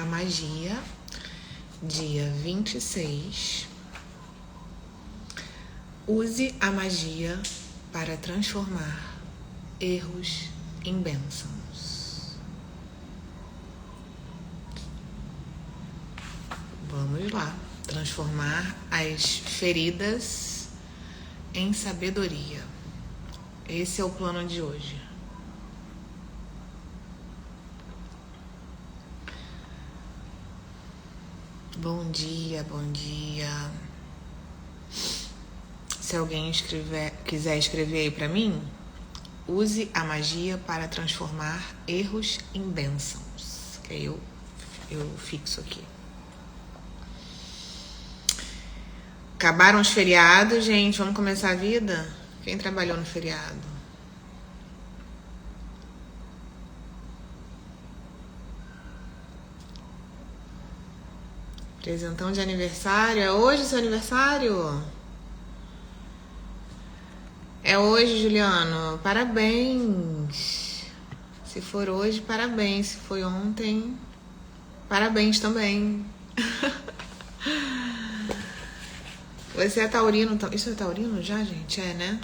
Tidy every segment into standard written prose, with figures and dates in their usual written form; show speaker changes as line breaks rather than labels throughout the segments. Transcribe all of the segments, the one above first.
a magia, dia 26. Use a magia para transformar erros em bênçãos. Vamos lá. Transformar as feridas em sabedoria. Esse é o plano de hoje. Bom dia, bom dia. Se alguém quiser escrever aí pra mim, use a magia para transformar erros em bênçãos. Que aí eu fixo aqui. Acabaram os feriados, gente. Vamos começar a vida? Quem trabalhou no feriado? Presentão de aniversário. É hoje seu aniversário? É hoje, Juliano. Parabéns. Se for hoje, parabéns. Se foi ontem, parabéns também. Você é taurino? Isso é taurino já, gente? É, né?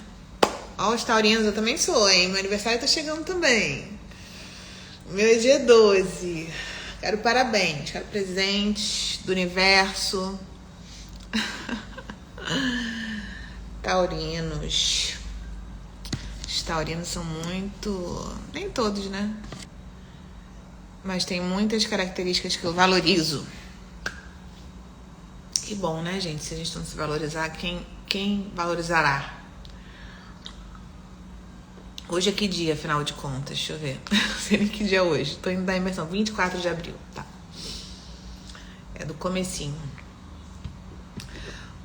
Ó, os taurinos, eu também sou, hein? Meu aniversário tá chegando também. Meu é dia 12. Quero parabéns. Quero presentes do universo. Taurinos. Os taurinos são muito... Nem todos, né? Mas tem muitas características que eu valorizo. Que bom, né, gente? Se a gente não se valorizar, quem valorizará? Hoje é que dia, afinal de contas? Deixa eu ver. Não sei nem que dia é hoje. Tô indo da imersão. 24 de abril, tá? É do comecinho.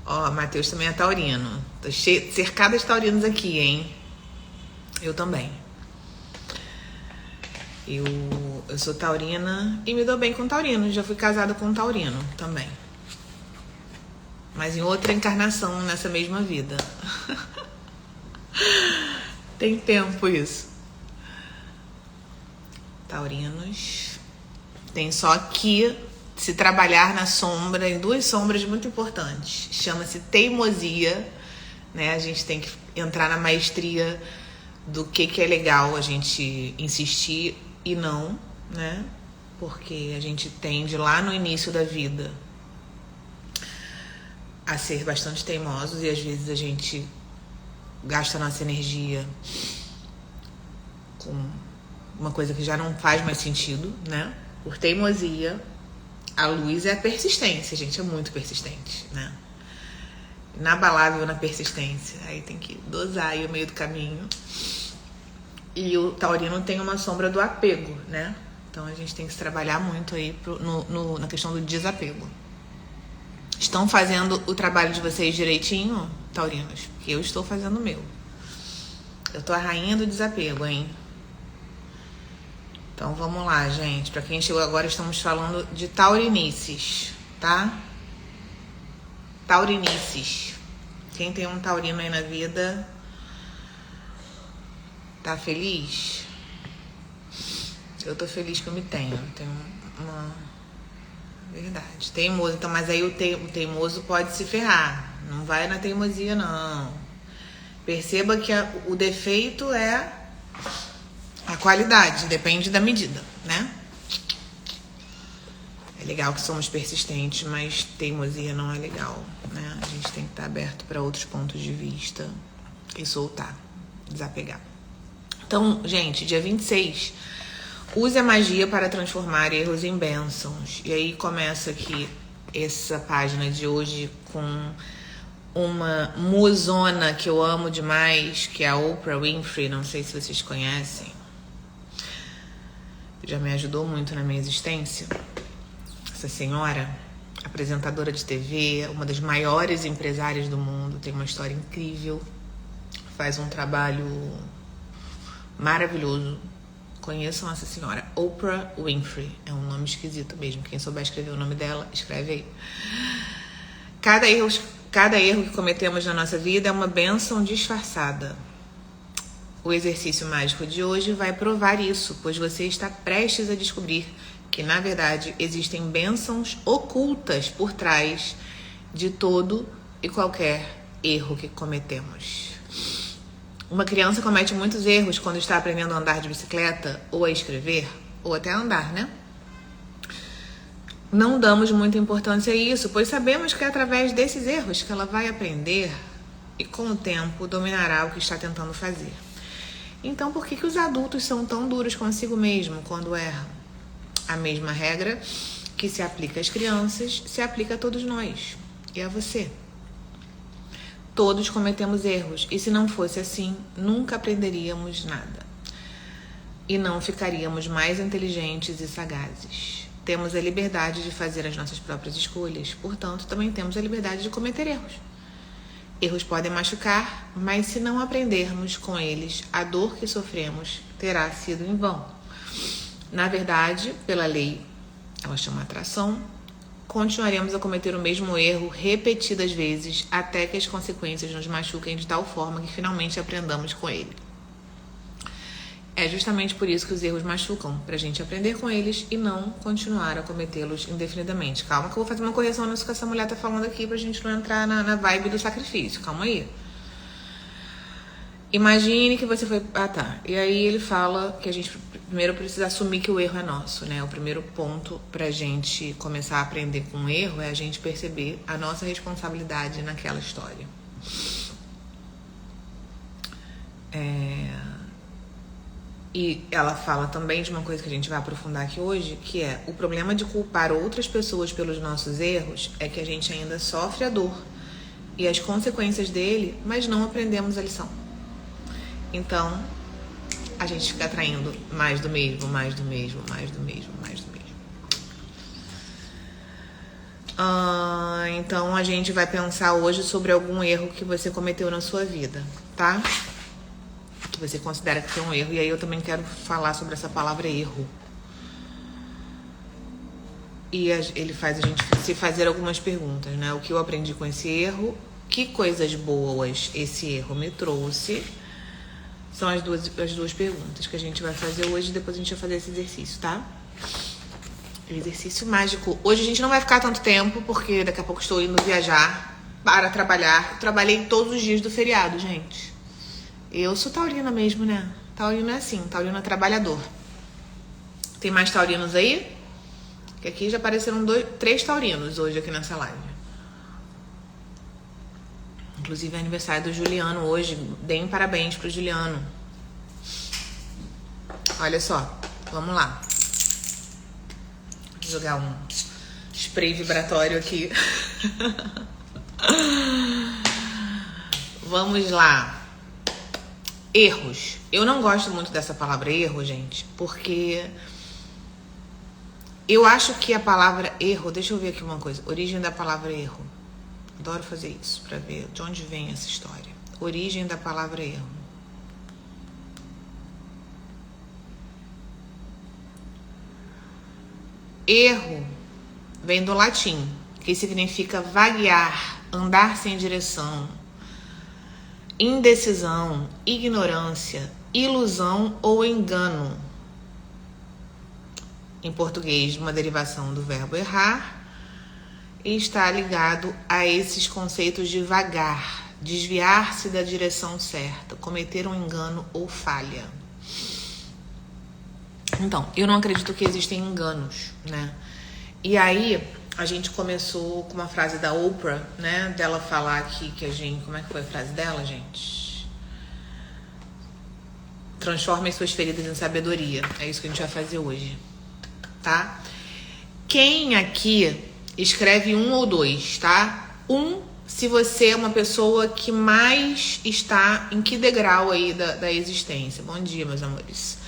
Ó, Matheus também é taurino. Tô cercada de taurinos aqui, hein? Eu também. Eu sou taurina e me dou bem com taurino. Já fui casada com um taurino também. Mas em outra encarnação nessa mesma vida. Tem tempo isso. Taurinos. Tem só que se trabalhar na sombra, em duas sombras muito importantes. Chama-se teimosia, né? A gente tem que entrar na maestria do que é legal a gente insistir e não, né? Porque a gente tende lá no início da vida a ser bastante teimosos e às vezes a gente gasta nossa energia com uma coisa que já não faz mais sentido, né? Por teimosia. A luz é a persistência, gente, é muito persistente, né? Inabalável na persistência. Aí tem que dosar aí o meio do caminho. E o taurino tem uma sombra do apego, né? Então a gente tem que se trabalhar muito aí na questão do desapego. Estão fazendo o trabalho de vocês direitinho, taurinos? Porque eu estou fazendo o meu. Eu tô a rainha do desapego, hein? Então vamos lá, gente. Pra quem chegou agora, estamos falando de taurinices, tá? Taurinices. Quem tem um taurino aí na vida, tá feliz? Eu tô feliz que eu me tenho. Tenho uma... Verdade. Teimoso. Então, mas aí o teimoso pode se ferrar. Não vai na teimosia, não. Perceba que o defeito é a qualidade. Depende da medida, né? É legal que somos persistentes, mas teimosia não é legal, né? A gente tem que estar aberto para outros pontos de vista e soltar, desapegar. Então, gente, dia 26... Use a magia para transformar erros em bênçãos. E aí começa aqui essa página de hoje com uma musona que eu amo demais, que é a Oprah Winfrey. Não sei se vocês conhecem. Já me ajudou muito na minha existência. Essa senhora, apresentadora de TV, uma das maiores empresárias do mundo, tem uma história incrível, faz um trabalho maravilhoso. Conheçam essa senhora, Oprah Winfrey. É um nome esquisito mesmo. Quem souber escrever o nome dela, escreve aí. Cada erro que cometemos na nossa vida é uma bênção disfarçada. O exercício mágico de hoje vai provar isso, pois você está prestes a descobrir que na verdade existem bênçãos ocultas por trás de todo e qualquer erro que cometemos. Uma criança comete muitos erros quando está aprendendo a andar de bicicleta, ou a escrever, ou até a andar, né? Não damos muita importância a isso, pois sabemos que é através desses erros que ela vai aprender e com o tempo dominará o que está tentando fazer. Então, por que os adultos são tão duros consigo mesmo quando erram? A mesma regra que se aplica às crianças se aplica a todos nós e a você. Todos cometemos erros e se não fosse assim, nunca aprenderíamos nada. E não ficaríamos mais inteligentes e sagazes. Temos a liberdade de fazer as nossas próprias escolhas, portanto, também temos a liberdade de cometer erros. Erros podem machucar, mas se não aprendermos com eles, a dor que sofremos terá sido em vão. Na verdade, pela lei, ela chama atração, continuaremos a cometer o mesmo erro repetidas vezes até que as consequências nos machuquem de tal forma que finalmente aprendamos com ele. É justamente por isso que os erros machucam, pra gente aprender com eles e não continuar a cometê-los indefinidamente. Calma que eu vou fazer uma correção nisso que essa mulher tá falando aqui pra gente não entrar na vibe do sacrifício. Calma aí. Imagine que você foi... Ah, tá. E aí ele fala que a gente primeiro precisa assumir que o erro é nosso, né? O primeiro ponto pra gente começar a aprender com o erro é a gente perceber a nossa responsabilidade naquela história. E ela fala também de uma coisa que a gente vai aprofundar aqui hoje, que é o problema de culpar outras pessoas pelos nossos erros é que a gente ainda sofre a dor e as consequências dele, mas não aprendemos a lição. Então, a gente fica atraindo mais do mesmo, mais do mesmo, mais do mesmo, mais do mesmo. Então, a gente vai pensar hoje sobre algum erro que você cometeu na sua vida, tá? Que você considera que é um erro. E aí eu também quero falar sobre essa palavra erro. E ele faz a gente se fazer algumas perguntas, né? O que eu aprendi com esse erro? Que coisas boas esse erro me trouxe? São as duas perguntas que a gente vai fazer hoje. Depois a gente vai fazer esse exercício, tá? O exercício mágico. Hoje a gente não vai ficar tanto tempo, porque daqui a pouco estou indo viajar para trabalhar. Eu trabalhei todos os dias do feriado, gente. Eu sou taurina mesmo, né? Taurino é assim, taurino é trabalhador. Tem mais taurinos aí? Que aqui já apareceram 3 taurinos hoje aqui nessa live. Inclusive é aniversário do Juliano hoje. Deem parabéns pro Juliano. Olha só, vamos lá. Vou jogar um spray vibratório aqui. Vamos lá. Erros. Eu não gosto muito dessa palavra erro, gente, porque eu acho que a palavra erro... Deixa eu ver aqui uma coisa. Origem da palavra erro. Adoro fazer isso pra ver de onde vem essa história. Origem da palavra erro. Erro vem do latim, que significa vaguear, andar sem direção, indecisão, ignorância, ilusão ou engano. Em português, uma derivação do verbo errar, e está ligado a esses conceitos de vagar, desviar-se da direção certa, cometer um engano ou falha. Então, eu não acredito que existem enganos, né? E aí, a gente começou com uma frase da Oprah, né? Dela falar aqui que a gente... Como é que foi a frase dela, gente? Transformem suas feridas em sabedoria. É isso que a gente vai fazer hoje, tá? Quem aqui escreve 1 ou 2, tá? 1, se você é uma pessoa que mais está em que degrau aí da existência. Bom dia, meus amores.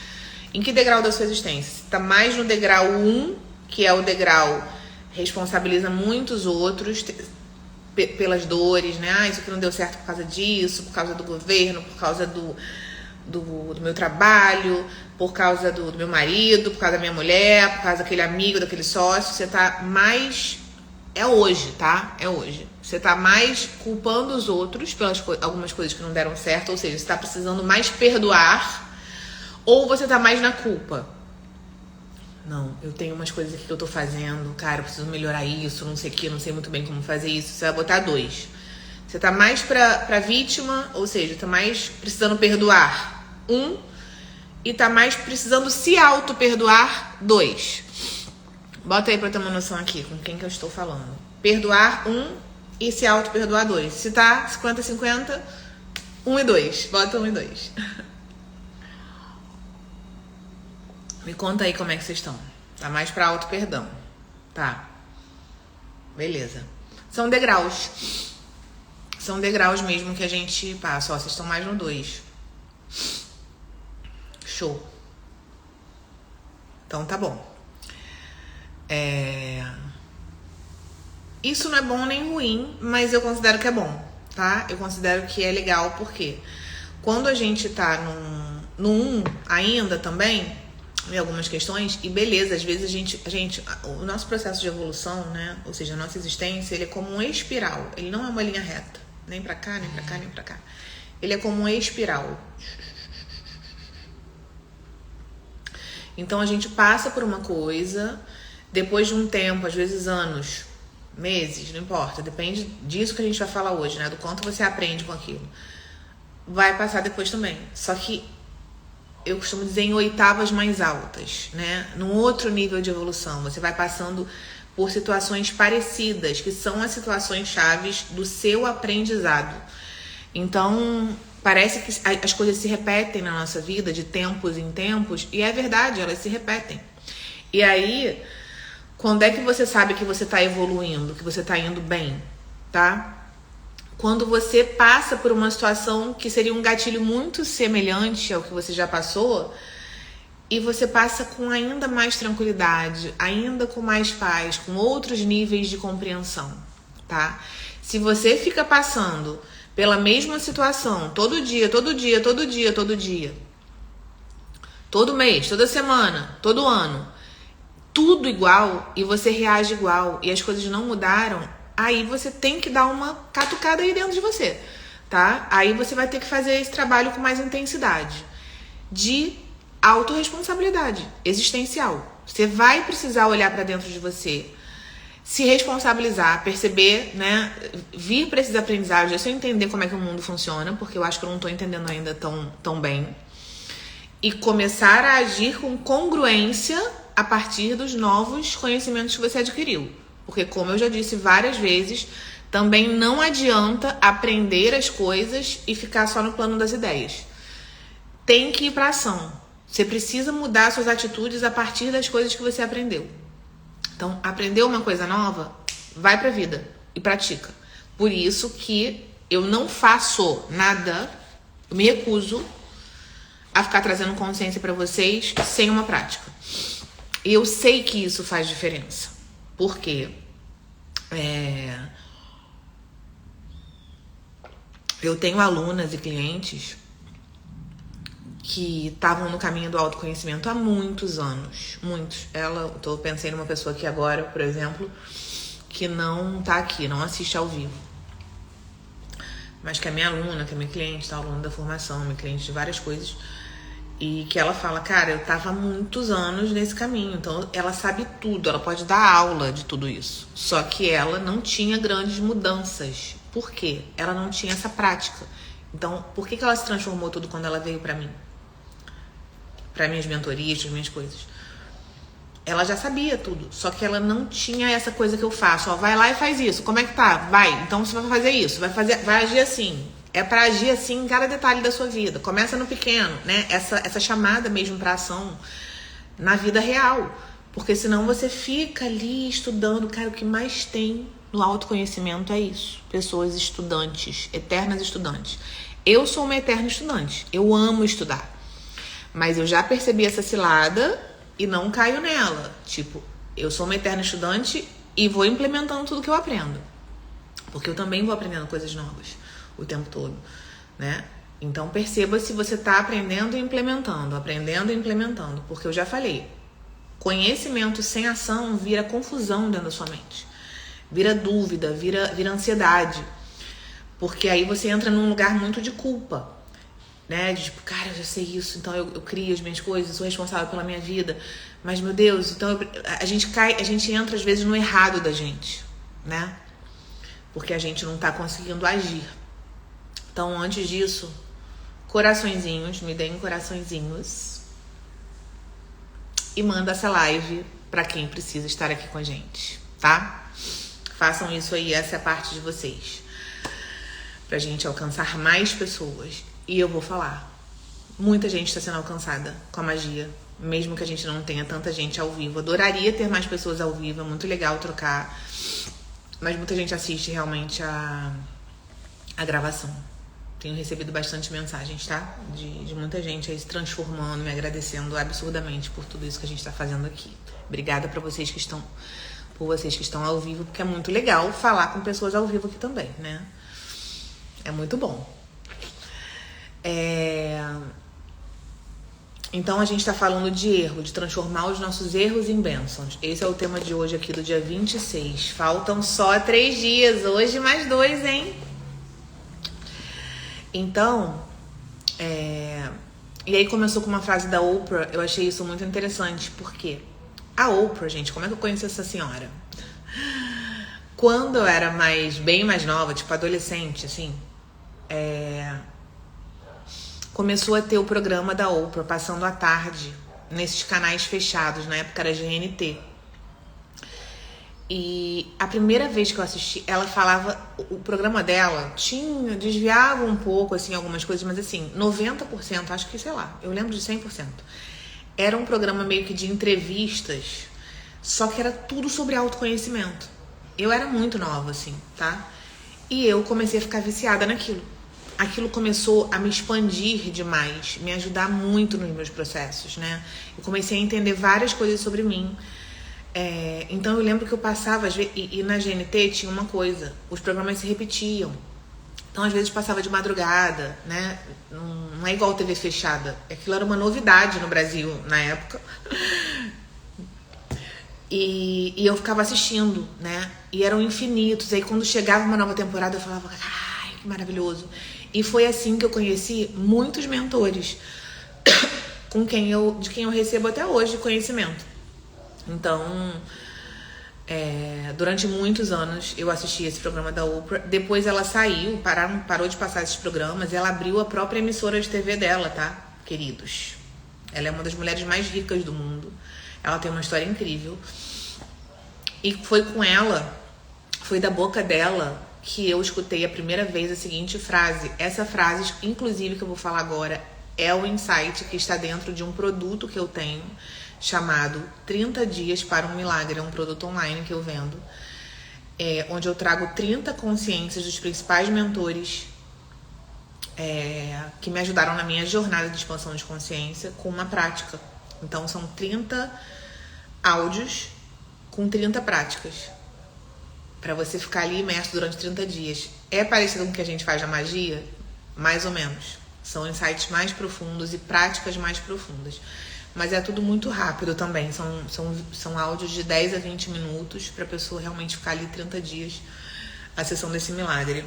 Em que degrau da sua existência? Você tá mais no degrau 1, que é o degrau responsabiliza muitos outros pelas dores, né? Ah, isso aqui não deu certo por causa disso, por causa do governo, por causa do meu trabalho, por causa do meu marido, por causa da minha mulher, por causa daquele amigo, daquele sócio. Você tá mais... É hoje, tá? É hoje. Você tá mais culpando os outros pelas algumas coisas que não deram certo, ou seja, você tá precisando mais perdoar, ou você tá mais na culpa. Não, eu tenho umas coisas aqui que eu tô fazendo, cara, eu preciso melhorar isso, não sei o que, não sei muito bem como fazer isso. Você vai botar 2. Você tá mais pra vítima, ou seja, tá mais precisando perdoar 1, e tá mais precisando se auto-perdoar 2. Bota aí pra ter uma noção aqui com quem que eu estou falando. Perdoar 1 e se auto-perdoar 2. Se tá 50-50, 1 e 2. Bota 1 e 2. Me conta aí como é que vocês estão. Tá mais pra auto-perdão. Tá. Beleza. São degraus. São degraus mesmo que a gente passa. Ó, vocês estão mais no 2. Show. Então tá bom. Isso não é bom nem ruim, mas eu considero que é bom, tá? Eu considero que é legal porque quando a gente tá no 1 ainda também, em algumas questões, e beleza, às vezes o nosso processo de evolução, né? Ou seja, a nossa existência, ele é como uma espiral. Ele não é uma linha reta. Nem pra cá, nem pra cá, nem pra cá. Ele é como uma espiral. Então a gente passa por uma coisa, depois de um tempo, às vezes anos, meses, não importa, depende disso que a gente vai falar hoje, né? Do quanto você aprende com aquilo. Vai passar depois também. Só que eu costumo dizer em oitavas mais altas, né? Num outro nível de evolução. Você vai passando por situações parecidas, que são as situações chaves do seu aprendizado. Então, parece que as coisas se repetem na nossa vida de tempos em tempos, e é verdade, elas se repetem. E aí, quando é que você sabe que você está evoluindo, que você está indo bem, tá? Quando você passa por uma situação que seria um gatilho muito semelhante ao que você já passou, e você passa com ainda mais tranquilidade, ainda com mais paz, com outros níveis de compreensão, tá? Se você fica passando pela mesma situação todo dia, todo mês, toda semana, todo ano, tudo igual, e você reage igual, e as coisas não mudaram, aí você tem que dar uma catucada aí dentro de você, tá? Aí você vai ter que fazer esse trabalho com mais intensidade de autorresponsabilidade existencial. Você vai precisar olhar para dentro de você, se responsabilizar, perceber, né? Vir para esses aprendizados, deixa eu entender como é que o mundo funciona, porque eu acho que eu não tô entendendo ainda tão bem. E começar a agir com congruência a partir dos novos conhecimentos que você adquiriu. Porque, como eu já disse várias vezes, também não adianta aprender as coisas e ficar só no plano das ideias. Tem que ir para ação. Você precisa mudar suas atitudes a partir das coisas que você aprendeu. Então, aprendeu uma coisa nova, vai pra vida e pratica. Por isso que eu não faço nada, eu me recuso a ficar trazendo consciência pra vocês sem uma prática. E eu sei que isso faz diferença. Por quê? Eu tenho alunas e clientes que estavam no caminho do autoconhecimento há muitos anos. Muitos. Tô pensando numa pessoa aqui agora, por exemplo, que não tá aqui, não assiste ao vivo. Mas que é minha aluna, que é minha cliente, tá? Aluna da formação, minha cliente de várias coisas. E que ela fala, cara, eu tava há muitos anos nesse caminho. Então, ela sabe tudo, ela pode dar aula de tudo isso. Só que ela não tinha grandes mudanças. Por quê? Ela não tinha essa prática. Então, por que ela se transformou tudo quando ela veio pra mim? Pra minhas mentorias, as minhas coisas. Ela já sabia tudo, só que ela não tinha essa coisa que eu faço. Ó, vai lá e faz isso. Como é que tá? Vai. Então você vai fazer isso. Vai agir assim. É pra agir assim em cada detalhe da sua vida. Começa no pequeno, né? Essa chamada mesmo pra ação na vida real. Porque senão você fica ali estudando. Cara, o que mais tem no autoconhecimento é isso. Pessoas estudantes, eternas estudantes. Eu sou uma eterna estudante. Eu amo estudar. Mas eu já percebi essa cilada e não caio nela. Tipo, eu sou uma eterna estudante e vou implementando tudo que eu aprendo. Porque eu também vou aprendendo coisas novas o tempo todo, né? Então perceba se você tá aprendendo e implementando. Porque eu já falei, conhecimento sem ação vira confusão dentro da sua mente. Vira dúvida, vira ansiedade. Porque aí você entra num lugar muito de culpa. né? De tipo, cara, eu já sei isso, então eu crio as minhas coisas, eu sou responsável pela minha vida. Mas, meu Deus, então a gente entra às vezes no errado da gente, né? Porque a gente não tá conseguindo agir. Então, antes disso, coraçõezinhos, me deem coraçõezinhos e manda essa live pra quem precisa estar aqui com a gente, tá? Façam isso aí, essa é a parte de vocês, pra gente alcançar mais pessoas. E eu vou falar, muita gente está sendo alcançada com a magia, mesmo que a gente não tenha tanta gente ao vivo. Adoraria ter mais pessoas ao vivo, é muito legal trocar, mas muita gente assiste realmente a gravação. Tenho recebido bastante mensagens, tá? De muita gente aí se transformando, me agradecendo absurdamente por tudo isso que a gente tá fazendo aqui. Obrigada por vocês que estão ao vivo, porque é muito legal falar com pessoas ao vivo aqui também, né? É muito bom. Então a gente tá falando de erro, de transformar os nossos erros em bênçãos. Esse é o tema de hoje aqui do dia 26. Faltam só 3 dias, hoje mais 2, hein? Então, e aí começou com uma frase da Oprah. Eu achei isso muito interessante, porque a Oprah, gente, como é que eu conheci essa senhora? Quando eu era bem mais nova, tipo adolescente, assim, começou a ter o programa da Oprah passando à tarde nesses canais fechados, na época era GNT. E a primeira vez que eu assisti, ela falava, o programa dela desviava um pouco, assim, algumas coisas, mas assim, 90%, acho que, sei lá, eu lembro de 100%. Era um programa meio que de entrevistas, só que era tudo sobre autoconhecimento. Eu era muito nova, assim, tá? E eu comecei a ficar viciada naquilo. Aquilo começou a me expandir demais, me ajudar muito nos meus processos, né? Eu comecei a entender várias coisas sobre mim. Então eu lembro que eu passava, às vezes, e na GNT tinha uma coisa, os programas se repetiam. Então às vezes passava de madrugada, né? Não é igual TV fechada. Aquilo era uma novidade no Brasil na época. E eu ficava assistindo, né? E eram infinitos. Aí quando chegava uma nova temporada eu falava, ai, que maravilhoso. E foi assim que eu conheci muitos mentores de quem eu recebo até hoje conhecimento. Então, durante muitos anos eu assisti esse programa da Oprah. Depois ela saiu, parou de passar esses programas. E ela abriu a própria emissora de TV dela, tá, queridos? Ela é uma das mulheres mais ricas do mundo. Ela tem uma história incrível. E foi da boca dela que eu escutei a primeira vez a seguinte frase. Essa frase, inclusive, que eu vou falar agora, é o insight que está dentro de um produto que eu tenho, chamado 30 Dias para um Milagre. É um produto online que eu vendo, onde eu trago 30 consciências dos principais mentores que me ajudaram na minha jornada de expansão de consciência com uma prática. Então são 30 áudios com 30 práticas para você ficar ali imerso durante 30 dias. É parecido com o que a gente faz na magia? Mais ou menos. São insights mais profundos e práticas mais profundas. Mas é tudo muito rápido também. São áudios de 10 a 20 minutos para a pessoa realmente ficar ali 30 dias a sessão desse milagre.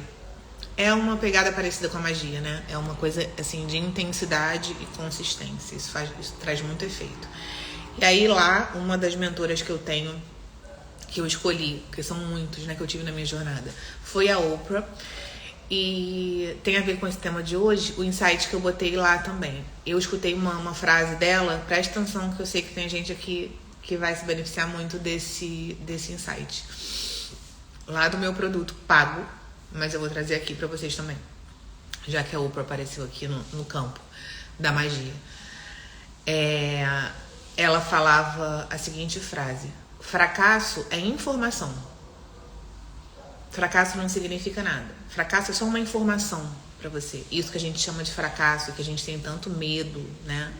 É uma pegada parecida com a magia, né? É uma coisa assim de intensidade e consistência. Isso traz muito efeito. E aí lá, uma das mentoras que eu tenho, que eu escolhi, porque são muitos, né, que eu tive na minha jornada, foi a Oprah. E tem a ver com esse tema de hoje, o insight que eu botei lá também. Eu escutei uma frase dela, presta atenção que eu sei que tem gente aqui que vai se beneficiar muito desse insight. Lá do meu produto pago, mas eu vou trazer aqui pra vocês também, já que a Oprah apareceu aqui no campo da magia. Ela falava a seguinte frase: fracasso é informação. Fracasso não significa nada. Fracasso é só uma informação pra você. Isso que a gente chama de fracasso, que a gente tem tanto medo, né?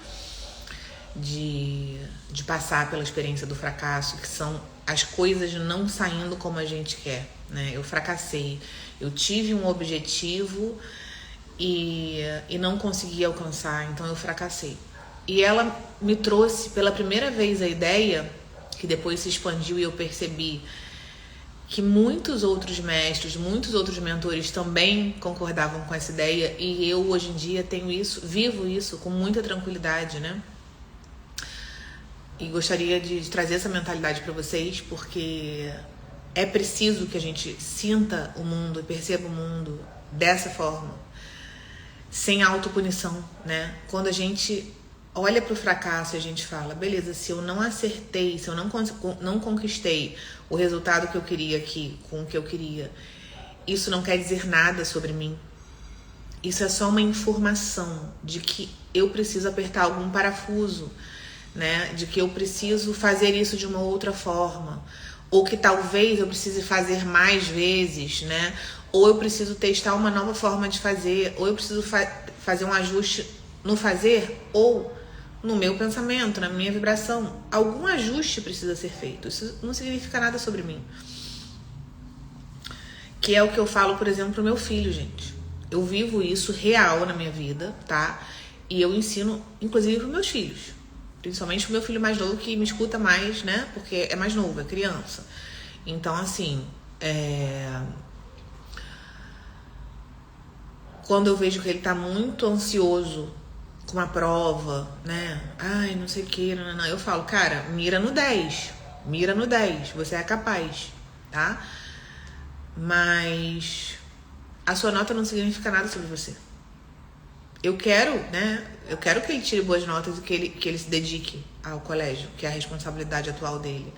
De passar pela experiência do fracasso, que são as coisas não saindo como a gente quer, né? Eu fracassei. Eu tive um objetivo e não consegui alcançar, então eu fracassei. E ela me trouxe pela primeira vez a ideia, que depois se expandiu e eu percebi que muitos outros mestres, muitos outros mentores também concordavam com essa ideia, e eu hoje em dia tenho isso, vivo isso com muita tranquilidade, né? E gostaria de trazer essa mentalidade para vocês, porque é preciso que a gente sinta o mundo e perceba o mundo dessa forma, sem autopunição, né? Quando a gente olha para o fracasso e a gente fala, beleza, se eu não acertei, se eu não conquistei o resultado que eu queria aqui, com o que eu queria, isso não quer dizer nada sobre mim. Isso é só uma informação de que eu preciso apertar algum parafuso, né? De que eu preciso fazer isso de uma outra forma, ou que talvez eu precise fazer mais vezes, né? Ou eu preciso testar uma nova forma de fazer, ou eu preciso fazer um ajuste no fazer, ou no meu pensamento, na minha vibração. Algum ajuste precisa ser feito. Isso não significa nada sobre mim. Que é o que eu falo, por exemplo, pro meu filho, gente. Eu vivo isso real na minha vida, tá? E eu ensino, inclusive, pros meus filhos. Principalmente pro meu filho mais novo, que me escuta mais, né? Porque é mais novo, é criança. Então, assim, quando eu vejo que ele tá muito ansioso com uma prova, né? Ai, não sei o que, não. Eu falo, cara, mira no 10. Mira no 10, você é capaz, tá? Mas a sua nota não significa nada sobre você. Eu quero, né? Eu quero que ele tire boas notas e que ele se dedique ao colégio, que é a responsabilidade atual dele.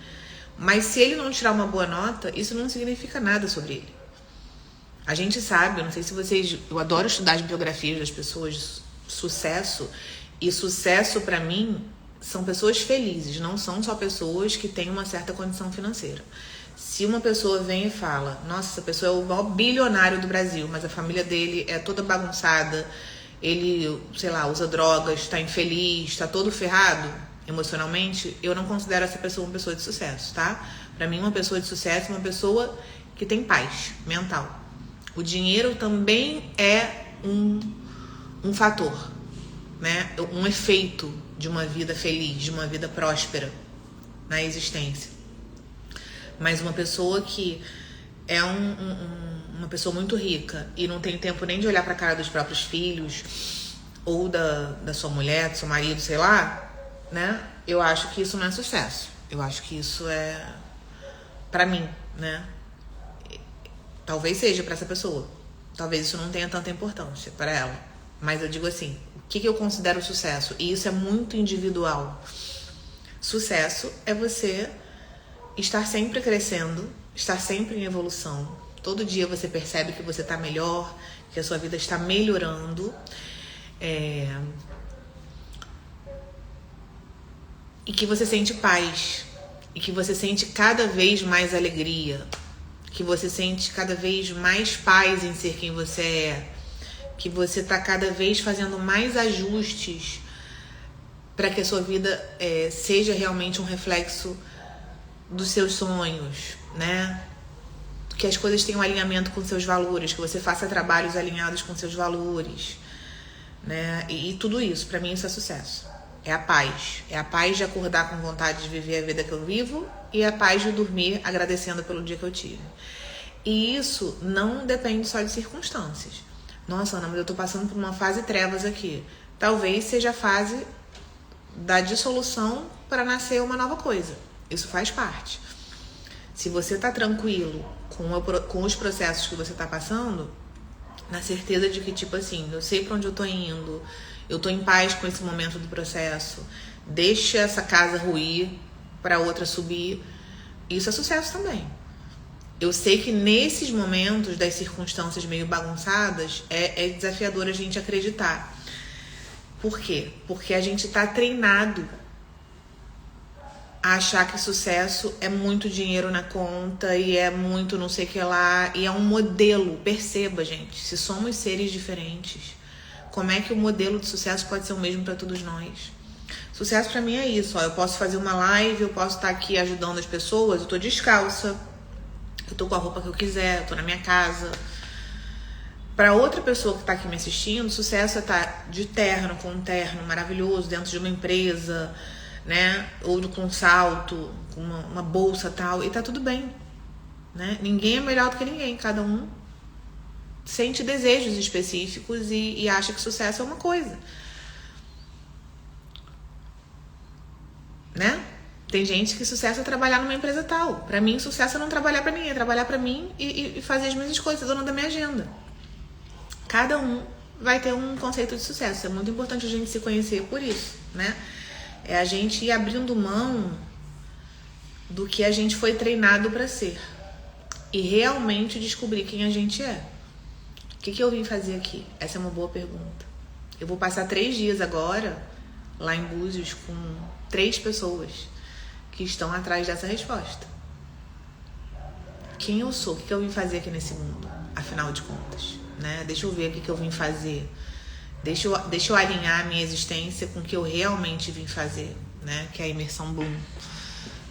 Mas se ele não tirar uma boa nota, isso não significa nada sobre ele. A gente sabe, eu não sei se vocês... Eu adoro estudar as biografias das pessoas. Sucesso, e sucesso para mim são pessoas felizes, não são só pessoas que têm uma certa condição financeira. Se uma pessoa vem e fala, nossa, essa pessoa é o maior bilionário do Brasil, mas a família dele é toda bagunçada, ele, sei lá, usa drogas, está infeliz, está todo ferrado emocionalmente, eu não considero essa pessoa uma pessoa de sucesso, tá? Para mim, uma pessoa de sucesso é uma pessoa que tem paz mental. O dinheiro também é um fator, né? Um efeito de uma vida feliz, de uma vida próspera na existência. Mas uma pessoa que é uma pessoa muito rica e não tem tempo nem de olhar para a cara dos próprios filhos ou da sua mulher, do seu marido, sei lá, né? Eu acho que isso não é sucesso. Eu acho que isso é, para mim, né? Talvez seja para essa pessoa. Talvez isso não tenha tanta importância para ela. Mas eu digo assim, o que eu considero sucesso? E isso é muito individual. Sucesso é você estar sempre crescendo, estar sempre em evolução. Todo dia você percebe que você está melhor, que a sua vida está melhorando. E que você sente paz. E que você sente cada vez mais alegria. Que você sente cada vez mais paz em ser quem você é. Que você está cada vez fazendo mais ajustes para que a sua vida seja realmente um reflexo dos seus sonhos, né? Que as coisas tenham alinhamento com seus valores, que você faça trabalhos alinhados com seus valores, né? E tudo isso, para mim, isso é sucesso. É a paz. É a paz de acordar com vontade de viver a vida que eu vivo e a paz de dormir agradecendo pelo dia que eu tive. E isso não depende só de circunstâncias. Nossa, Ana, mas eu tô passando por uma fase trevas aqui. Talvez seja a fase da dissolução para nascer uma nova coisa. Isso faz parte. Se você tá tranquilo com os processos que você tá passando, na certeza de que, tipo assim, eu sei pra onde eu tô indo, eu tô em paz com esse momento do processo, deixa essa casa ruir para outra subir, isso é sucesso também. Eu sei que nesses momentos das circunstâncias meio bagunçadas, é desafiador a gente acreditar. Por quê? Porque a gente tá treinado a achar que sucesso é muito dinheiro na conta e é muito não sei o que lá, e é um modelo. Perceba, gente, se somos seres diferentes, como é que o modelo de sucesso pode ser o mesmo para todos nós? Sucesso para mim é isso, ó, eu posso fazer uma live, eu posso estar aqui ajudando as pessoas, eu tô descalça, eu tô com a roupa que eu quiser, eu tô na minha casa. Para outra pessoa que tá aqui me assistindo, sucesso é estar de terno, com um terno maravilhoso, dentro de uma empresa, né? Ou com um salto, com uma bolsa tal, e tá tudo bem. né? Ninguém é melhor do que ninguém, cada um sente desejos específicos e acha que sucesso é uma coisa, né? Tem gente que sucesso é trabalhar numa empresa tal. Pra mim, sucesso é não trabalhar pra ninguém, é trabalhar pra mim e fazer as minhas coisas, dona da minha agenda. Cada um vai ter um conceito de sucesso. É muito importante a gente se conhecer por isso, né? É a gente ir abrindo mão do que a gente foi treinado pra ser e realmente descobrir quem a gente é. O que eu vim fazer aqui? Essa é uma boa pergunta. Eu vou passar 3 dias agora lá em Búzios com 3 pessoas que estão atrás dessa resposta. Quem eu sou? O que eu vim fazer aqui nesse mundo? Afinal de contas, né? Deixa eu ver o que eu vim fazer. Deixa eu alinhar a minha existência com o que eu realmente vim fazer, né? Que é a imersão Bloom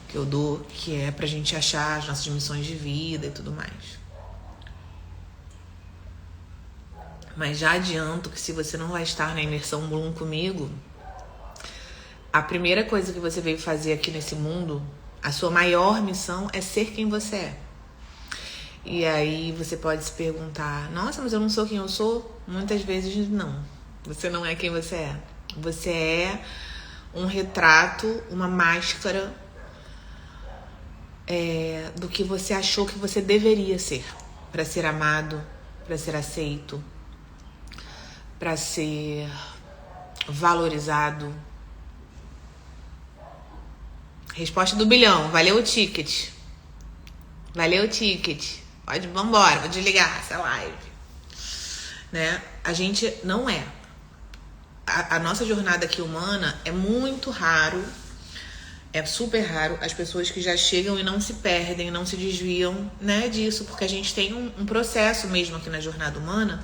que eu dou, que é pra gente achar as nossas missões de vida e tudo mais. Mas já adianto que se você não vai estar na imersão Bloom comigo, a primeira coisa que você veio fazer aqui nesse mundo, a sua maior missão é ser quem você é. E aí você pode se perguntar, nossa, mas eu não sou quem eu sou? Muitas vezes não. Você não é quem você é. Você é um retrato, uma máscara do que você achou que você deveria ser. Para ser amado, para ser aceito, para ser valorizado. Resposta do bilhão. Valeu o ticket. Valeu o ticket. Vambora, vou desligar essa live. Né? A gente não é. A nossa jornada aqui humana é muito raro, é super raro as pessoas que já chegam e não se perdem, não se desviam, né, disso, porque a gente tem um processo mesmo aqui na jornada humana,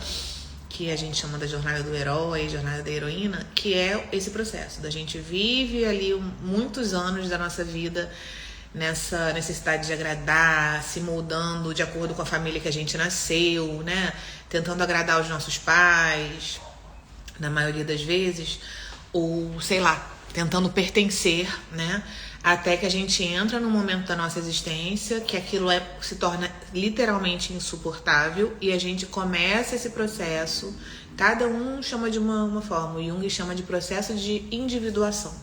que a gente chama da jornada do herói, jornada da heroína, que é esse processo, da gente vive ali muitos anos da nossa vida nessa necessidade de agradar, se moldando de acordo com a família que a gente nasceu, né? Tentando agradar os nossos pais, na maioria das vezes, ou sei lá, tentando pertencer, né? Até que a gente entra num momento da nossa existência que aquilo se torna literalmente insuportável e a gente começa esse processo. Cada um chama de uma forma. O Jung chama de processo de individuação,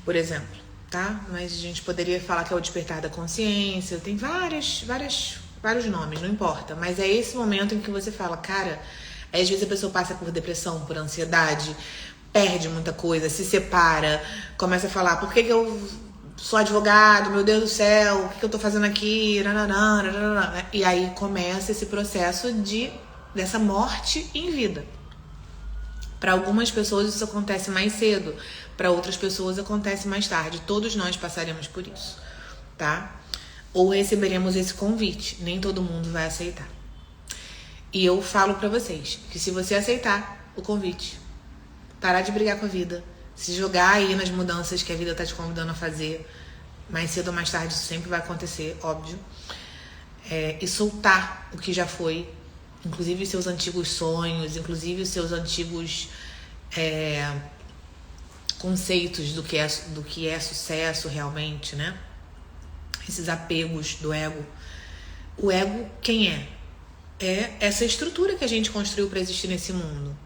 por exemplo, tá? Mas a gente poderia falar que é o despertar da consciência. Tem vários nomes, não importa. Mas é esse momento em que você fala, cara, às vezes a pessoa passa por depressão, por ansiedade, perde muita coisa, se separa, começa a falar, por que eu sou advogado, meu Deus do céu, o que eu tô fazendo aqui, e aí começa esse processo dessa morte em vida. Para algumas pessoas isso acontece mais cedo, para outras pessoas acontece mais tarde, todos nós passaremos por isso, tá? Ou receberemos esse convite, nem todo mundo vai aceitar. E eu falo pra vocês que se você aceitar o convite, parar de brigar com a vida, se jogar aí nas mudanças que a vida tá te convidando a fazer, mais cedo ou mais tarde isso sempre vai acontecer, óbvio, e soltar o que já foi, inclusive os seus antigos sonhos, inclusive os seus antigos conceitos do que é sucesso realmente, né? Esses apegos do ego. O ego, quem é? É essa estrutura que a gente construiu para existir nesse mundo.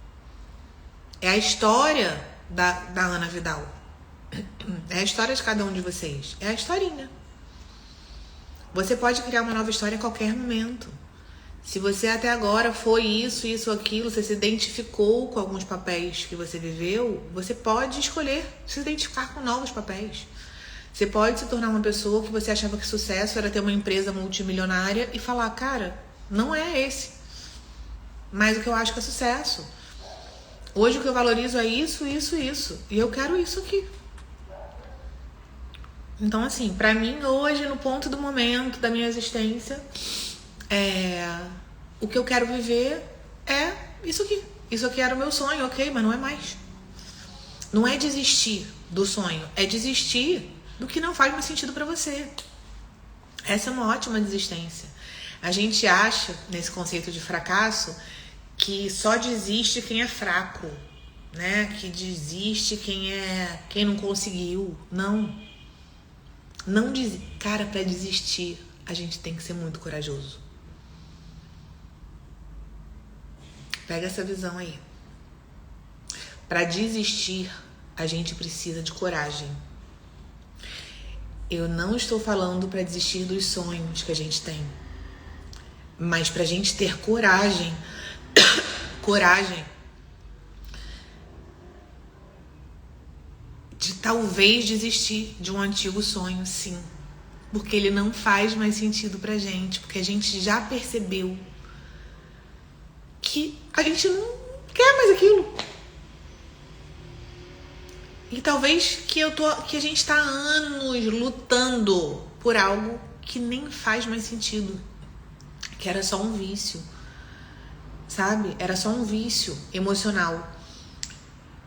É a história da Ana Vidal. É a história de cada um de vocês. É a historinha. Você pode criar uma nova história a qualquer momento. Se você até agora foi isso, aquilo, você se identificou com alguns papéis que você viveu, você pode escolher se identificar com novos papéis. Você pode se tornar uma pessoa que você achava que sucesso era ter uma empresa multimilionária e falar, cara, não é esse. Mas o que eu acho que é sucesso. Hoje o que eu valorizo é isso. E eu quero isso aqui. Então, assim, pra mim, hoje, no ponto do momento da minha existência, o que eu quero viver é isso aqui. Isso aqui era o meu sonho, ok, mas não é mais. Não é desistir do sonho, é desistir do que não faz mais sentido pra você. Essa é uma ótima desistência. A gente acha, nesse conceito de fracasso, que só desiste quem é fraco, né? Que desiste quem não conseguiu. Não desiste. Cara, para desistir, a gente tem que ser muito corajoso. Pega essa visão aí. Para desistir, a gente precisa de coragem. Eu não estou falando para desistir dos sonhos que a gente tem, mas pra gente ter coragem, de talvez desistir de um antigo sonho, sim. Porque ele não faz mais sentido pra gente, porque a gente já percebeu que a gente não quer mais aquilo. E talvez que a gente tá há anos lutando por algo que nem faz mais sentido. Que era só um vício, sabe? Era só um vício emocional.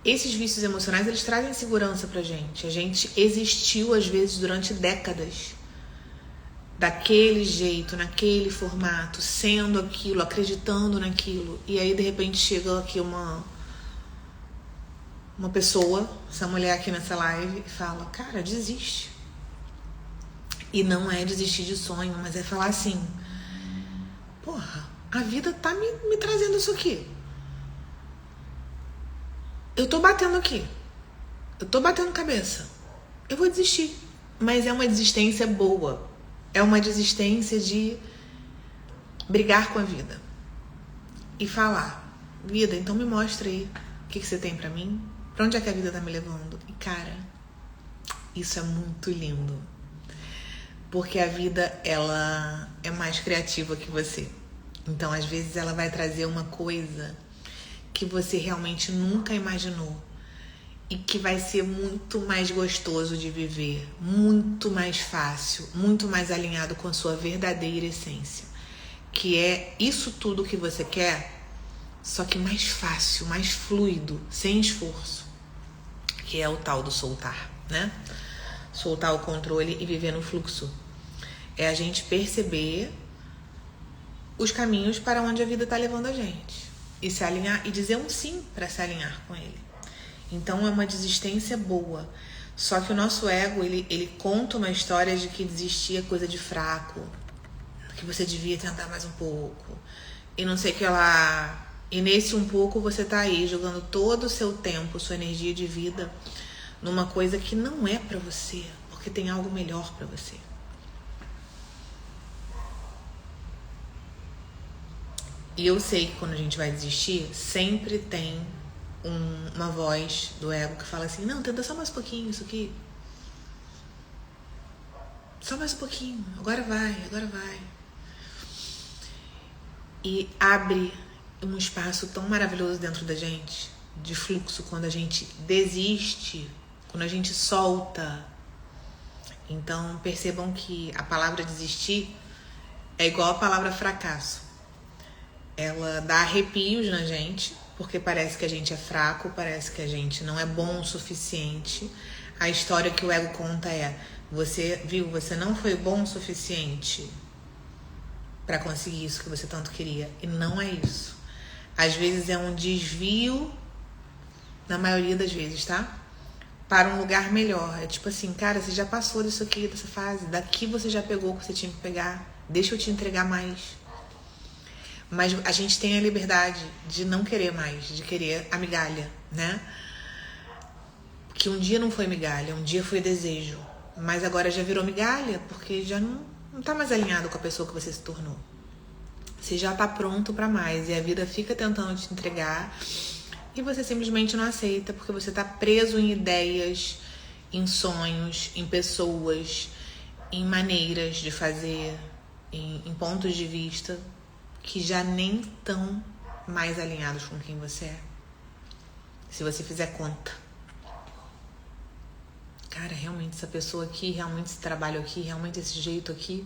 Esses vícios emocionais, eles trazem segurança pra gente. A gente existiu, às vezes, durante décadas. Daquele jeito, naquele formato, sendo aquilo, acreditando naquilo. E aí, de repente, chega aqui uma pessoa, essa mulher aqui nessa live, e fala, cara, desiste. E não é desistir de sonho, mas é falar assim, porra, a vida tá me trazendo isso aqui. Eu tô batendo aqui. Eu tô batendo cabeça. Eu vou desistir. Mas é uma desistência boa. É uma desistência de brigar com a vida. E falar, vida, então me mostra aí o que você tem pra mim. Pra onde é que a vida tá me levando? E cara, isso é muito lindo. Porque a vida, ela é mais criativa que você. Então, às vezes, ela vai trazer uma coisa que você realmente nunca imaginou. E que vai ser muito mais gostoso de viver. Muito mais fácil. Muito mais alinhado com a sua verdadeira essência. Que é isso tudo que você quer, só que mais fácil, mais fluido, sem esforço. Que é o tal do soltar, né? Soltar o controle e viver no fluxo. É a gente perceber os caminhos para onde a vida está levando a gente. E se alinhar e dizer um sim para se alinhar com ele. Então é uma desistência boa. Só que o nosso ego, ele conta uma história de que desistir é coisa de fraco. Que você devia tentar mais um pouco. E não sei o que lá. E nesse um pouco você tá aí jogando todo o seu tempo, sua energia de vida numa coisa que não é pra você, porque tem algo melhor pra você. E eu sei que quando a gente vai desistir, sempre tem uma voz do ego que fala assim, não, tenta só mais um pouquinho isso aqui. Só mais um pouquinho, agora vai. E abre um espaço tão maravilhoso dentro da gente, de fluxo, quando a gente desiste, quando a gente solta. Então percebam que a palavra desistir é igual a palavra fracasso. Ela dá arrepios na gente, porque parece que a gente é fraco, parece que a gente não é bom o suficiente. A história que o ego conta é, você não foi bom o suficiente para conseguir isso que você tanto queria. E não é isso. Às vezes é um desvio, na maioria das vezes, tá? Para um lugar melhor. É tipo assim, cara, você já passou disso aqui, dessa fase. Daqui você já pegou o que você tinha que pegar. Deixa eu te entregar mais. Mas a gente tem a liberdade de não querer mais, de querer a migalha, né? Que um dia não foi migalha, um dia foi desejo. Mas agora já virou migalha, porque já não tá mais alinhado com a pessoa que você se tornou. Você já tá pronto pra mais, e a vida fica tentando te entregar, e você simplesmente não aceita, porque você tá preso em ideias, em sonhos, em pessoas, em maneiras de fazer, em pontos de vista, que já nem estão mais alinhados com quem você é. Se você fizer conta. Cara, realmente essa pessoa aqui, realmente esse trabalho aqui, realmente esse jeito aqui,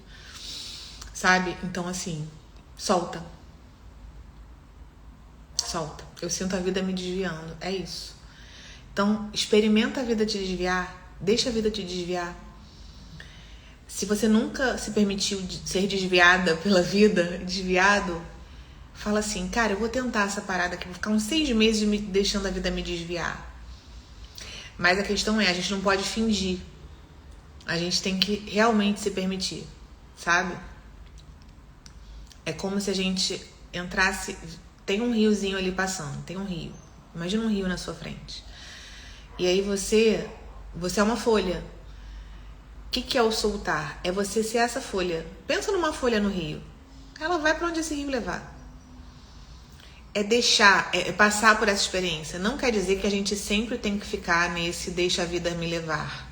sabe? Então assim, solta. Eu sinto a vida me desviando, é isso. Então, experimenta a vida te desviar, deixa a vida te desviar. Se você nunca se permitiu ser desviada pela vida, desviado, fala assim, cara, eu vou tentar essa parada aqui, vou ficar uns 6 meses deixando a vida me desviar. Mas a questão é, a gente não pode fingir. A gente tem que realmente se permitir. sabe? É como se a gente entrasse... Tem um riozinho ali passando, tem um rio. Imagina um rio na sua frente. E aí você é uma folha. O que é o soltar? É você ser essa folha. Pensa numa folha no rio. Ela vai para onde esse rio levar. É deixar, é passar por essa experiência. Não quer dizer que a gente sempre tem que ficar nesse deixa a vida me levar.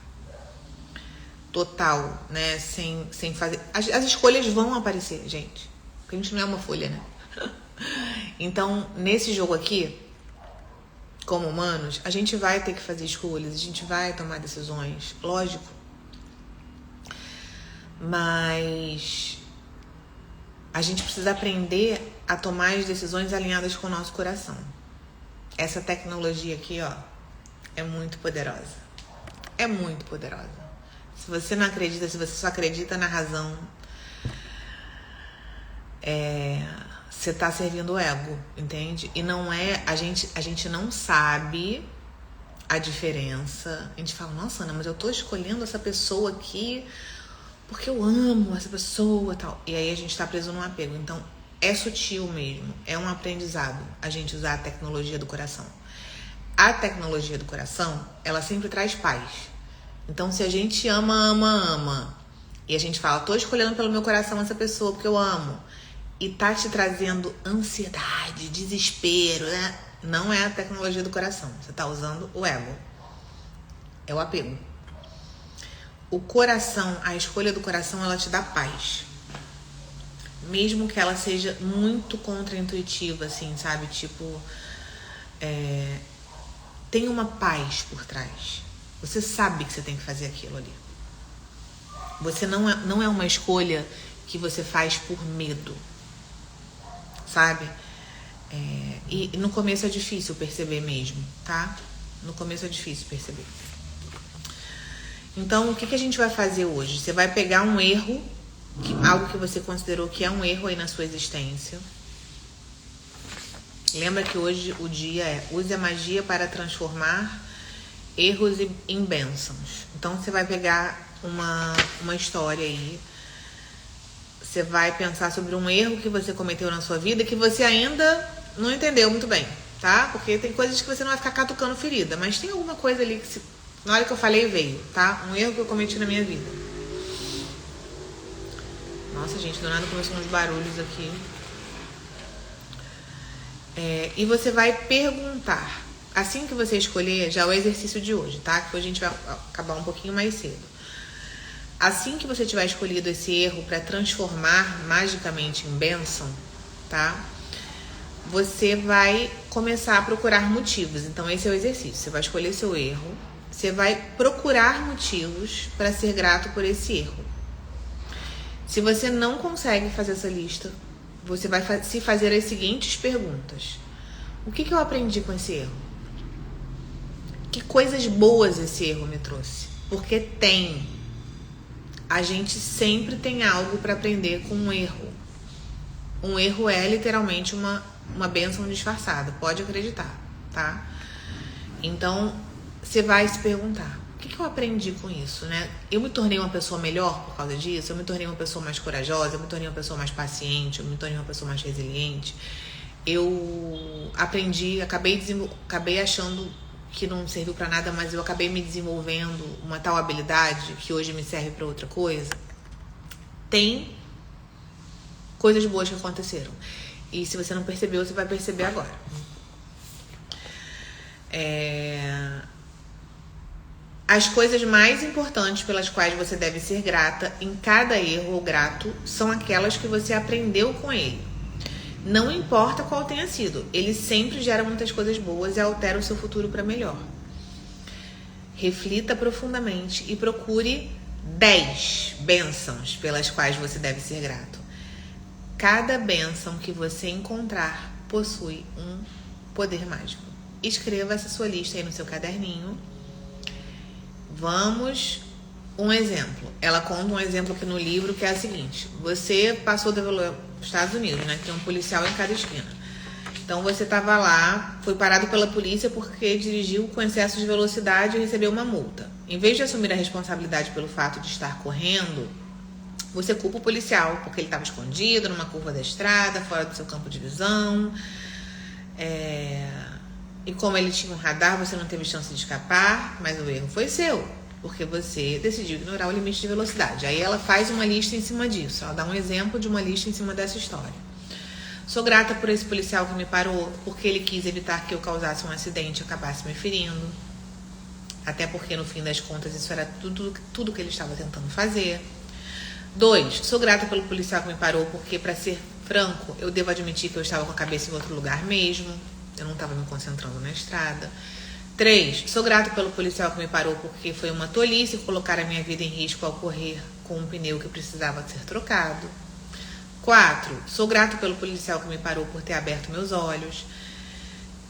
Total, né? Sem fazer... As escolhas vão aparecer, gente. Porque a gente não é uma folha, né? Então, nesse jogo aqui, como humanos, a gente vai ter que fazer escolhas, a gente vai tomar decisões, lógico. Mas a gente precisa aprender a tomar as decisões alinhadas com o nosso coração. Essa tecnologia aqui, ó, é muito poderosa. É muito poderosa. Se você não acredita, se você só acredita na razão, você tá servindo o ego, entende? E não é... A gente não sabe a diferença. A gente fala, nossa, Ana, mas eu tô escolhendo essa pessoa aqui porque eu amo essa pessoa e tal. E aí a gente tá preso num apego. Então, é sutil mesmo. É um aprendizado a gente usar a tecnologia do coração. A tecnologia do coração, ela sempre traz paz. Então, se a gente ama, e a gente fala, tô escolhendo pelo meu coração essa pessoa porque eu amo, e tá te trazendo ansiedade, desespero, né? Não é a tecnologia do coração. Você tá usando o ego. É o apego. O coração, a escolha do coração, ela te dá paz. Mesmo que ela seja muito contraintuitiva, assim, sabe? Tipo, tem uma paz por trás. Você sabe que você tem que fazer aquilo ali. Você não é uma escolha que você faz por medo, sabe? E no começo é difícil perceber mesmo, tá? No começo é difícil perceber. Então, o que a gente vai fazer hoje? Você vai pegar um erro, algo que você considerou que é um erro aí na sua existência. Lembra que hoje o dia é use a magia para transformar erros em bênçãos. Então, você vai pegar uma história aí. Você vai pensar sobre um erro que você cometeu na sua vida que você ainda não entendeu muito bem, tá? Porque tem coisas que você não vai ficar catucando ferida, mas tem alguma coisa ali que na hora que eu falei veio, tá? Um erro que eu cometi na minha vida. Nossa, gente, do nada começou uns barulhos aqui. E você vai perguntar. Assim que você escolher, já é o exercício de hoje, tá? Que hoje a gente vai acabar um pouquinho mais cedo. Assim que você tiver escolhido esse erro para transformar magicamente em bênção, tá? Você vai começar a procurar motivos. Então, esse é o exercício. Você vai escolher seu erro. Você vai procurar motivos para ser grato por esse erro. Se você não consegue fazer essa lista, você vai se fazer as seguintes perguntas. O que eu aprendi com esse erro? Que coisas boas esse erro me trouxe? Porque a gente sempre tem algo para aprender com um erro. Um erro é literalmente uma bênção disfarçada. Pode acreditar, tá? Então, você vai se perguntar, o que eu aprendi com isso, né? Eu me tornei uma pessoa melhor por causa disso? Eu me tornei uma pessoa mais corajosa? Eu me tornei uma pessoa mais paciente? Eu me tornei uma pessoa mais resiliente? Eu aprendi, acabei achando que não serviu pra nada, mas eu acabei me desenvolvendo uma tal habilidade que hoje me serve pra outra coisa. Tem coisas boas que aconteceram. E se você não percebeu, você vai perceber agora. As coisas mais importantes pelas quais você deve ser grata em cada erro ou grato são aquelas que você aprendeu com ele. Não importa qual tenha sido, ele sempre gera muitas coisas boas e altera o seu futuro para melhor. Reflita profundamente e procure 10 bênçãos pelas quais você deve ser grato. Cada bênção que você encontrar possui um poder mágico. Escreva essa sua lista aí no seu caderninho. Vamos, um exemplo. Ela conta um exemplo aqui no livro que é o seguinte. Você passou dos Estados Unidos, né? Que tem um policial em cada esquina. Então você estava lá, foi parado pela polícia porque dirigiu com excesso de velocidade e recebeu uma multa. Em vez de assumir a responsabilidade pelo fato de estar correndo, Você culpa o policial porque ele estava escondido numa curva da estrada, fora do seu campo de visão. E como ele tinha um radar, você não teve chance de escapar, mas o erro foi seu, porque você decidiu ignorar o limite de velocidade. Aí ela faz uma lista em cima disso, ela dá um exemplo de uma lista em cima dessa história. Sou grata por esse policial que me parou, porque ele quis evitar que eu causasse um acidente e acabasse me ferindo. Até porque, no fim das contas, isso era tudo que ele estava tentando fazer. 2, sou grata pelo policial que me parou, porque, para ser franco, eu devo admitir que eu estava com a cabeça em outro lugar mesmo. Eu não estava me concentrando na estrada. 3, sou grata pelo policial que me parou, porque foi uma tolice colocar a minha vida em risco ao correr com um pneu que precisava ser trocado. 4, sou grato pelo policial que me parou por ter aberto meus olhos.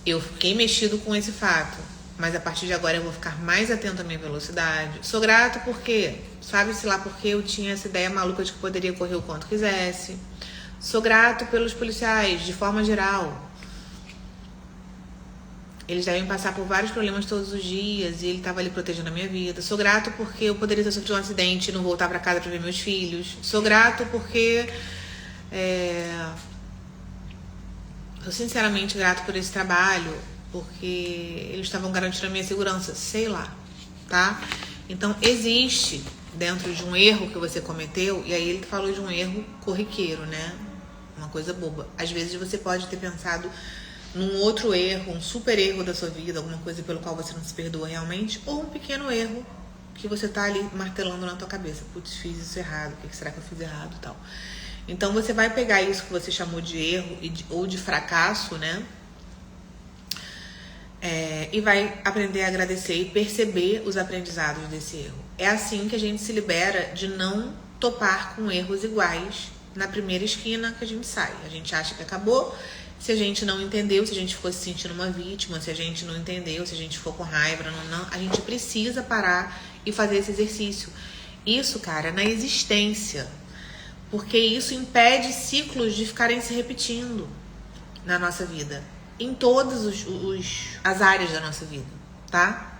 Eu fiquei mexido com esse fato, mas a partir de agora eu vou ficar mais atento à minha velocidade. Sou grato porque, sabe-se lá porque eu tinha essa ideia maluca de que poderia correr o quanto quisesse. Sou grato pelos policiais, de forma geral. Eles devem passar por vários problemas todos os dias e ele estava ali protegendo a minha vida. Sou grato porque eu poderia ter sofrido um acidente e não voltar para casa para ver meus filhos. Sou grato porque... Sou sinceramente grato por esse trabalho, porque eles estavam garantindo a minha segurança, sei lá, tá? Então, existe dentro de um erro que você cometeu, e aí ele falou de um erro corriqueiro, né? Uma coisa boba. Às vezes você pode ter pensado num outro erro, um super erro da sua vida, alguma coisa pelo qual você não se perdoa realmente, ou um pequeno erro que você tá ali martelando na tua cabeça. Putz, fiz isso errado, o que será que eu fiz errado e tal. Então você vai pegar isso que você chamou de erro ou de fracasso, né? E vai aprender a agradecer e perceber os aprendizados desse erro. É assim que a gente se libera de não topar com erros iguais na primeira esquina que a gente sai. A gente acha que acabou. Se a gente não entendeu, se a gente ficou se sentindo uma vítima, se a gente não entendeu, se a gente ficou com raiva, não, a gente precisa parar e fazer esse exercício. Isso, cara, na existência. Porque isso impede ciclos de ficarem se repetindo na nossa vida. Em todas as áreas da nossa vida, tá?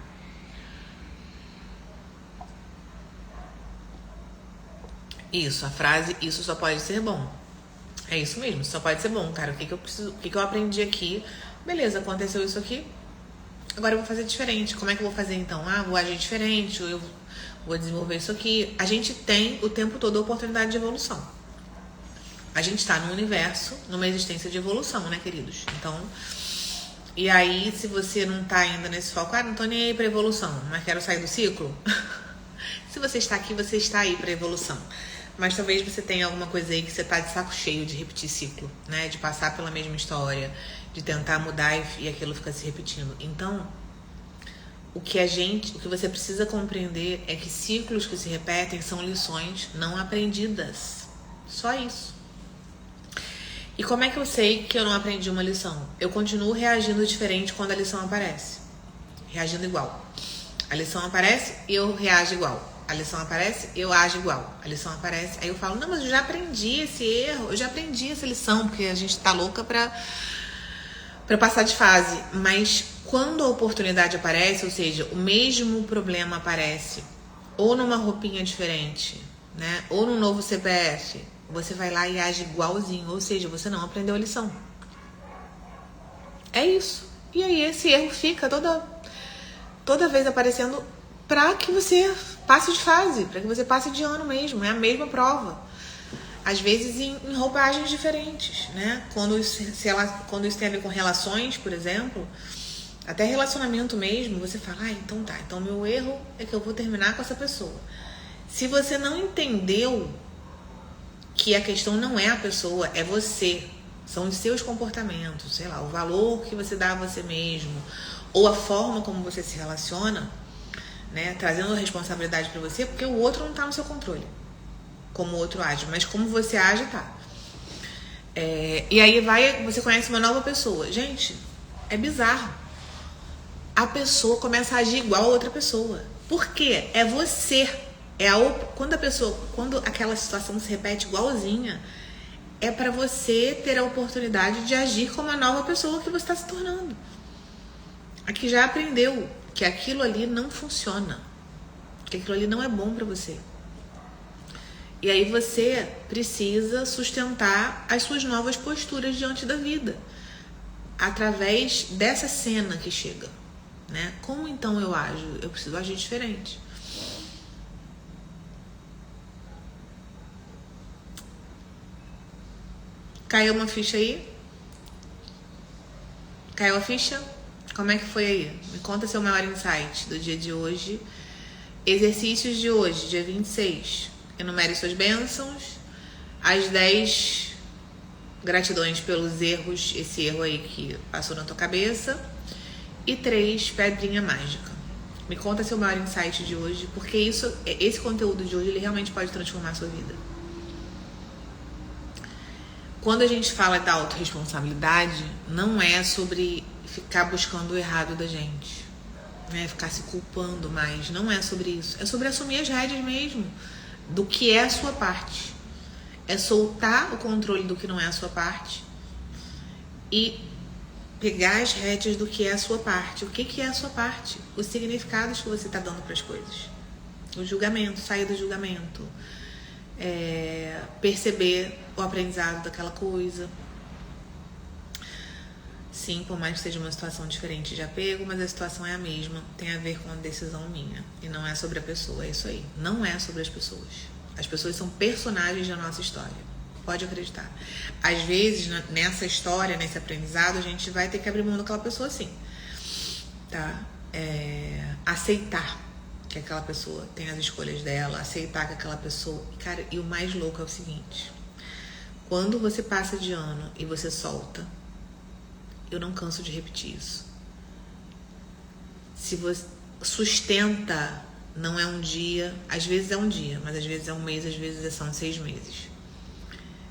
Isso, a frase, isso só pode ser bom. É isso mesmo, só pode ser bom, cara. O que eu aprendi aqui? Beleza, aconteceu isso aqui. Agora eu vou fazer diferente. Como é que eu vou fazer então? Vou agir diferente, ou eu vou desenvolver isso aqui. A gente tem o tempo todo a oportunidade de evolução. A gente tá no universo, numa existência de evolução, né, queridos? Então, e aí, se você não tá ainda nesse foco, não tô nem aí pra evolução, mas quero sair do ciclo. Se você está aqui, você está aí pra evolução. Mas talvez você tenha alguma coisa aí que você tá de saco cheio de repetir ciclo, né? De passar pela mesma história, de tentar mudar e aquilo fica se repetindo. Então, o que você precisa compreender é que ciclos que se repetem são lições não aprendidas. Só isso. E como é que eu sei que eu não aprendi uma lição? Eu continuo reagindo diferente quando a lição aparece. Reagindo igual. A lição aparece e eu reajo igual. A lição aparece, eu ajo igual. A lição aparece, aí eu falo, não, mas eu já aprendi esse erro, eu já aprendi essa lição, porque a gente tá louca pra passar de fase. Mas quando a oportunidade aparece, ou seja, o mesmo problema aparece, ou numa roupinha diferente, né? Ou num novo CPF, você vai lá e age igualzinho, ou seja, você não aprendeu a lição. É isso. E aí esse erro fica toda vez aparecendo para que você passe de fase, para que você passe de ano mesmo. É a mesma prova. Às vezes em roupagens diferentes, né? Quando isso tem a ver com relações, por exemplo, até relacionamento mesmo, você fala, então tá, então meu erro é que eu vou terminar com essa pessoa. Se você não entendeu que a questão não é a pessoa, é você, são os seus comportamentos, sei lá, o valor que você dá a você mesmo, ou a forma como você se relaciona, né, trazendo a responsabilidade para você, porque o outro não tá no seu controle, como o outro age, mas como você age, tá. E aí você conhece uma nova pessoa. Gente, é bizarro. A pessoa começa a agir igual a outra pessoa. Por quê? É você. Quando aquela situação se repete igualzinha, é para você ter a oportunidade de agir como a nova pessoa que você está se tornando. A que já aprendeu que aquilo ali não funciona, que aquilo ali não é bom para você. E aí você precisa sustentar as suas novas posturas diante da vida, através dessa cena que chega, né? Como então eu ajo? Eu preciso agir diferente. Caiu uma ficha aí? Caiu a ficha? Como é que foi aí? Me conta seu maior insight do dia de hoje. Exercícios de hoje, dia 26. Enumere suas bênçãos. As 10 gratidões pelos erros, esse erro aí que passou na tua cabeça. E 3, pedrinha mágica. Me conta seu maior insight de hoje, porque esse conteúdo de hoje, ele realmente pode transformar a sua vida. Quando a gente fala da autorresponsabilidade, não é sobre ficar buscando o errado da gente, né? Ficar se culpando mais. Não é sobre isso. É sobre assumir as rédeas mesmo do que é a sua parte. É soltar o controle do que não é a sua parte e pegar as rédeas do que é a sua parte. O que é a sua parte? Os significados que você está dando para as coisas. O julgamento, sair do julgamento. Perceber o aprendizado daquela coisa. Sim, por mais que seja uma situação diferente de apego, mas a situação é a mesma, tem a ver com a decisão minha, e não é sobre a pessoa, é isso aí, não é sobre as pessoas. As pessoas são personagens da nossa história, pode acreditar. Às vezes, nessa história, nesse aprendizado, a gente vai ter que abrir mão daquela pessoa sim, tá? Aceitar que aquela pessoa tem as escolhas dela, aceitar que aquela pessoa... Cara, e o mais louco é o seguinte, quando você passa de ano e você solta, eu não canso de repetir isso. Se você sustenta, não é um dia, às vezes é um dia, mas às vezes é um mês, às vezes são 6 meses.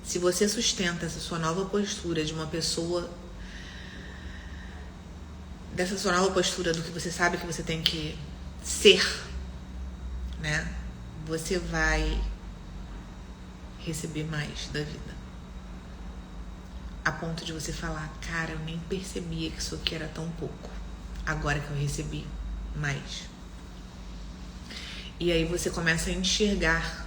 Se você sustenta essa sua nova postura de uma pessoa, dessa sua nova postura do que você sabe que você tem que ser, né? Você vai receber mais da vida. A ponto de você falar, cara, eu nem percebia que isso aqui era tão pouco. Agora que eu recebi mais. E aí você começa a enxergar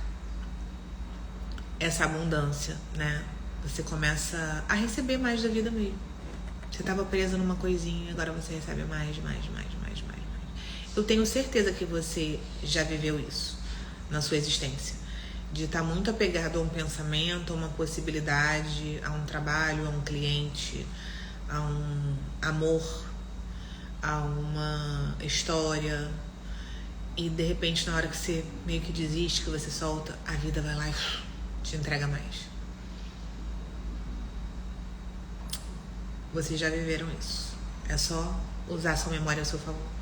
essa abundância, né? Você começa a receber mais da vida mesmo. Você estava presa numa coisinha, agora você recebe mais. Eu tenho certeza que você já viveu isso na sua existência. De estar muito apegado a um pensamento, a uma possibilidade, a um trabalho, a um cliente, a um amor, a uma história. E de repente, na hora que você meio que desiste, que você solta, a vida vai lá e te entrega mais. Vocês já viveram isso. É só usar sua memória a seu favor.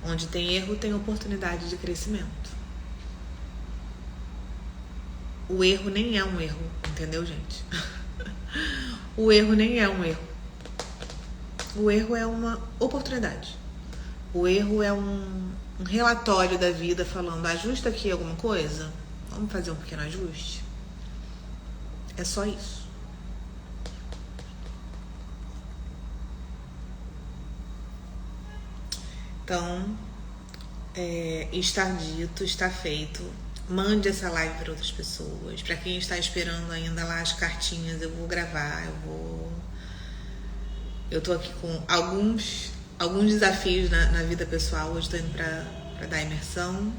Onde tem erro, tem oportunidade de crescimento. O erro nem é um erro, entendeu, gente? O erro nem é um erro. O erro é uma oportunidade. O erro é um relatório da vida falando, ajusta aqui alguma coisa? Vamos fazer um pequeno ajuste? É só isso. Então, está dito, está feito. Mande essa live para outras pessoas. Para quem está esperando ainda lá as cartinhas, eu vou gravar, eu tô aqui com alguns desafios na vida pessoal. Hoje estou indo para dar imersão.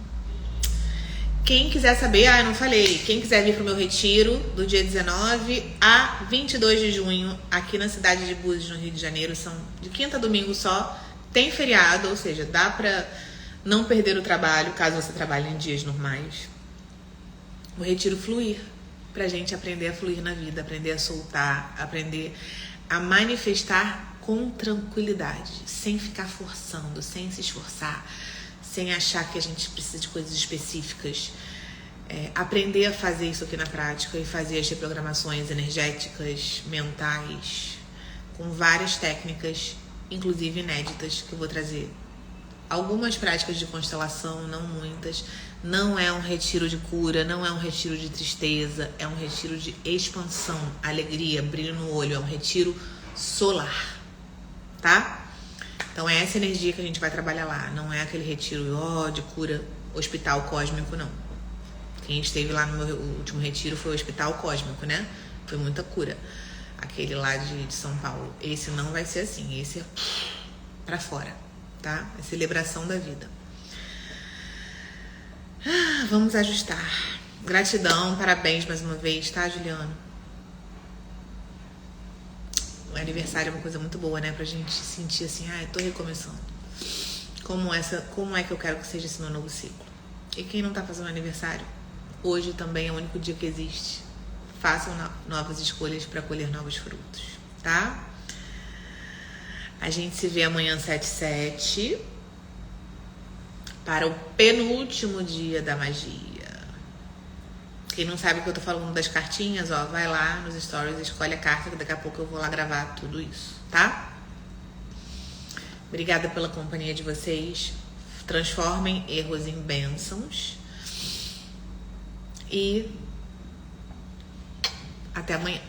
Quem quiser saber, eu não falei, quem quiser vir pro meu retiro do dia 19 a 22 de junho, aqui na cidade de Búzios, no Rio de Janeiro, são de quinta a domingo só, tem feriado, ou seja, dá para não perder o trabalho, caso você trabalhe em dias normais. O retiro fluir, pra gente aprender a fluir na vida, aprender a soltar, aprender a manifestar com tranquilidade, sem ficar forçando, sem se esforçar, sem achar que a gente precisa de coisas específicas. Aprender a fazer isso aqui na prática e fazer as reprogramações energéticas, mentais, com várias técnicas, inclusive inéditas, que eu vou trazer. Algumas práticas de constelação, não muitas. Não é um retiro de cura, não é um retiro de tristeza, é um retiro de expansão, alegria, brilho no olho, é um retiro solar, tá? Então é essa energia que a gente vai trabalhar lá, não é aquele retiro de cura hospital cósmico, não. Quem esteve lá no meu último retiro foi o Hospital Cósmico, né? Foi muita cura. Aquele lá de São Paulo. Esse não vai ser assim. Esse é pra fora, tá? É celebração da vida. Vamos ajustar. Gratidão, parabéns mais uma vez, tá, Juliano? O aniversário é uma coisa muito boa, né? Pra gente sentir assim, eu tô recomeçando. Como é que eu quero que seja esse meu novo ciclo? E quem não tá fazendo aniversário, hoje também é o único dia que existe. Façam novas escolhas para colher novos frutos, tá? A gente se vê amanhã 7/7 para o penúltimo dia da magia. Quem não sabe que eu tô falando das cartinhas, ó, vai lá nos stories, escolhe a carta, que daqui a pouco eu vou lá gravar tudo isso, tá? Obrigada pela companhia de vocês. Transformem erros em bênçãos. E até amanhã.